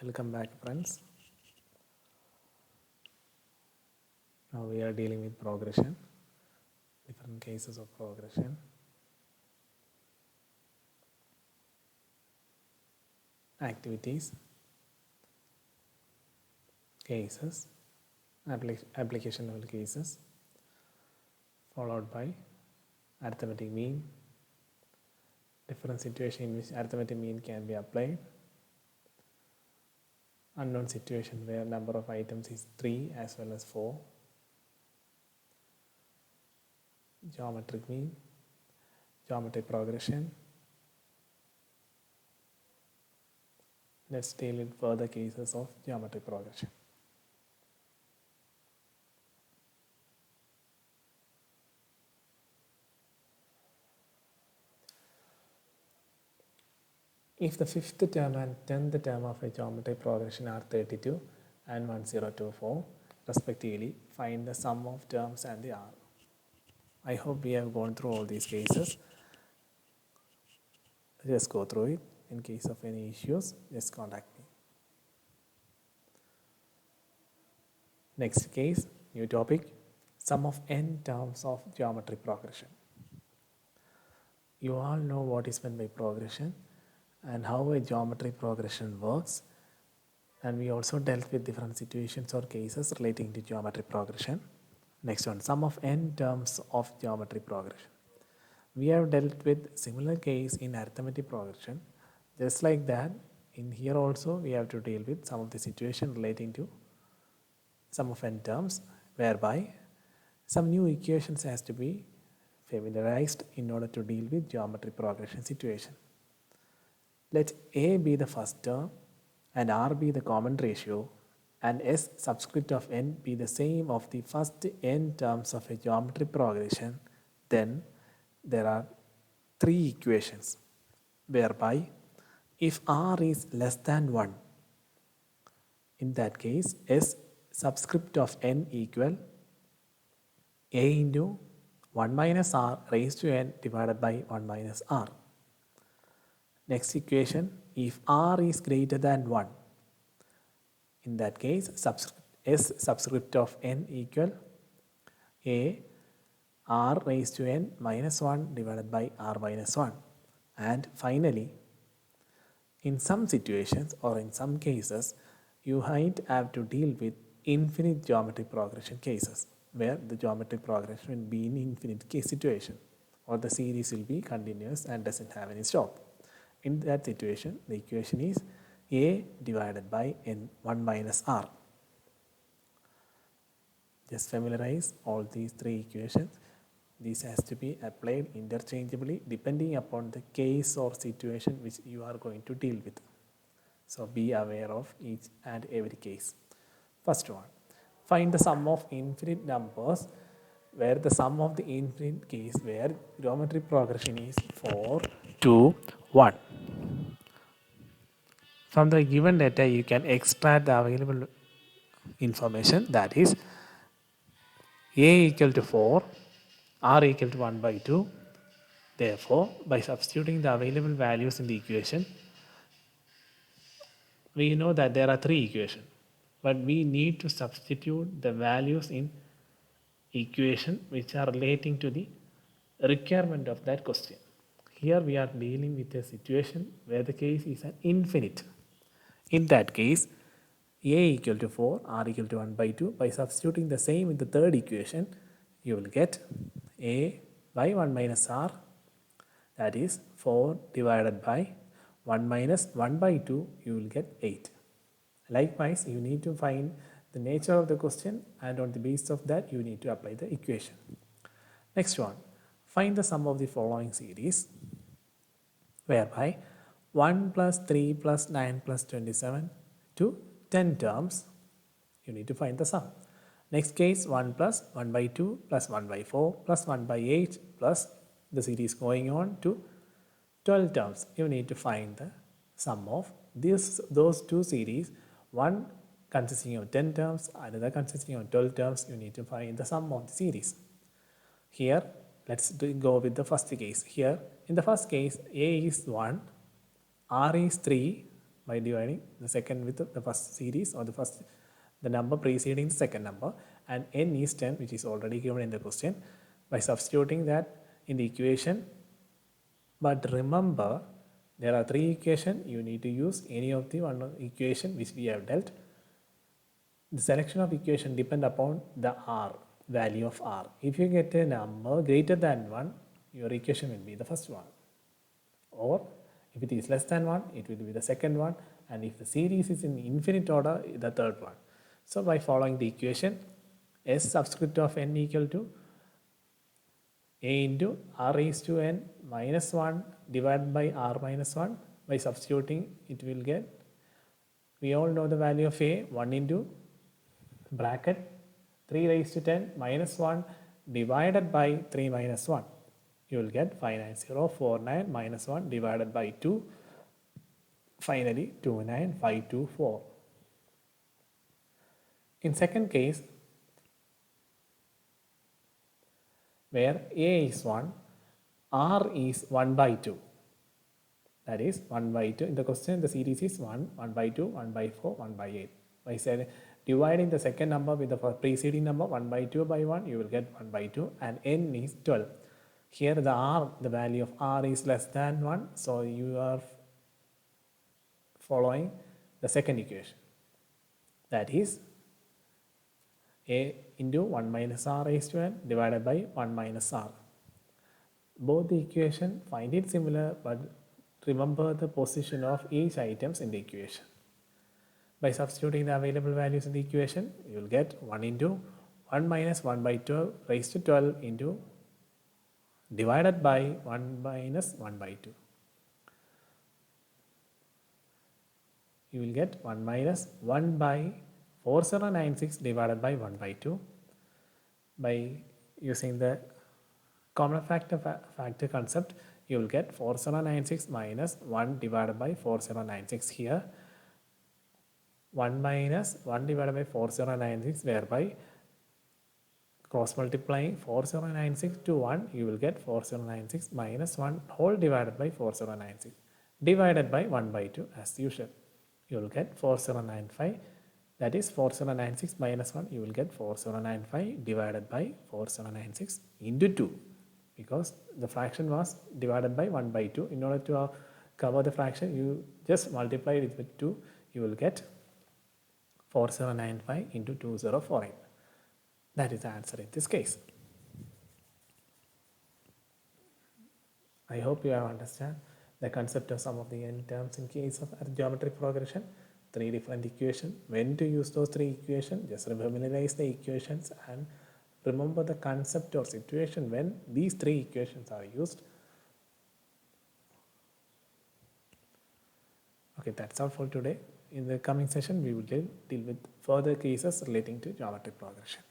Welcome back, friends. Now we are dealing with progression, different cases of progression. Activities, cases, application level cases, followed by arithmetic mean, different situation in which arithmetic mean can be applied, unknown situation where number of items is 3 as well as 4, geometric mean, geometric progression. Let's deal with further cases of geometric progression. If the fifth term and 10th term of a geometric progression are 32 and 1024 respectively, find the sum of terms and the R. I hope we have gone through all these cases. Just go through it. In case of any issues, just contact me. Next case, new topic, sum of n terms of geometric progression. You all know what is meant by progression and how a geometric progression works, and we also dealt with different situations or cases relating to geometric progression. Next one, sum of n terms of geometric progression. We have dealt with similar case in arithmetic progression. Just like that, in here also we have to deal with some of the situation relating to sum of n terms, whereby some new equations has to be familiarized in order to deal with geometric progression situation. Let A be the first term and R be the common ratio and S subscript of n be the same of the first n terms of a geometric progression. Then there are three equations whereby if R is less than 1, in that case S subscript of n equal A into 1 minus R raised to n divided by 1 minus R. Next equation, if R is greater than 1, in that case S subscript of n equal A R raised to n minus 1 divided by R minus 1. And finally, in some situations or in some cases, you might have to deal with infinite geometric progression cases where the geometric progression will be in infinite case situation or the series will be continuous and doesn't have any stop. In that situation, the equation is A divided by n 1 minus R. Just familiarize all these three equations. This has to be applied interchangeably depending upon the case or situation which you are going to deal with. So be aware of each and every case. First one, find the sum of infinite numbers where the sum of the infinite case where geometric progression is 4, 2, 1. From the given data, you can extract the available information, that is A equal to 4, R equal to 1 by 2. Therefore, by substituting the available values in the equation, we know that there are three equations, but we need to substitute the values in equation which are relating to the requirement of that question. Here we are dealing with a situation where the case is an infinite. In that case, A equal to 4, R equal to 1 by 2. By substituting the same in the third equation, you will get A by 1 minus R, that is 4 divided by 1 minus 1 by 2, you will get 8. Likewise, you need to find the nature of the question and on the basis of that, you need to apply the equation. Next one, find the sum of the following series whereby 1 plus 3 plus 9 plus 27 to 10 terms, you need to find the sum. Next case, 1 plus 1 by 2 plus 1 by 4 plus 1 by 8 plus the series going on to 12 terms. You need to find the sum of those two series, one consisting of 10 terms, another consisting of 12 terms. You need to find the sum of the series. Here, let's go with the first case. Here, in the first case, A is 1, R is 3, by dividing the second with the first series or the number preceding the second number, and n is 10, which is already given in the question, by substituting that in the equation. But remember, there are three equations. You need to use any of the one equation which we have dealt. The selection of equation depend upon the r, value of r. If you get a number greater than 1, your equation will be the first one. Or if it is less than 1, it will be the second one. And if the series is in infinite order, the third one. So by following the equation, s subscript of n equal to a into r raised to n minus 1 divided by r minus 1. By substituting, it will get, we all know the value of a, 1 into bracket 3 raised to 10 minus 1 divided by 3 minus 1. You will get 59049 minus 1 divided by 2. Finally, 29524. In second case, where a is 1, r is 1 by 2. That is 1 by 2. In the question, the series is 1, 1 by 2, 1 by 4, 1 by 8. By saying, dividing the second number with the preceding number 1 by 2 by 1, you will get 1 by 2, and n is 12. Here the r, the value of r is less than 1, so you are following the second equation. That is a into 1 minus r raised to n divided by 1 minus r. Both the equation, find it similar, but remember the position of each items in the equation. By substituting the available values in the equation, you will get 1 into 1 minus 1 by 12 raised to 12 into divided by 1 minus 1 by 2. You will get 1 minus 1 by 4096 divided by 1 by 2. By using the common factor concept, you will get 4096 minus 1 divided by 4096 here. 1 minus 1 divided by 4096, whereby cross multiplying 4096 to 1, you will get 4096 minus 1 whole divided by 4096 divided by 1 by 2 as usual. You will get 4095, that is 4096 minus 1, you will get 4095 divided by 4096 into 2, because the fraction was divided by 1 by 2. In order to cover the fraction, you just multiply it with 2, you will get 4095 into 2048. That is the answer in this case. I hope you have understand the concept of some of the n terms in case of geometric progression. 3 different equations. When to use those 3 equations? Just familiarize the equations and remember the concept or situation when these 3 equations are used. Okay, that's all for today. In the coming session, we will deal with further cases relating to geometric progression.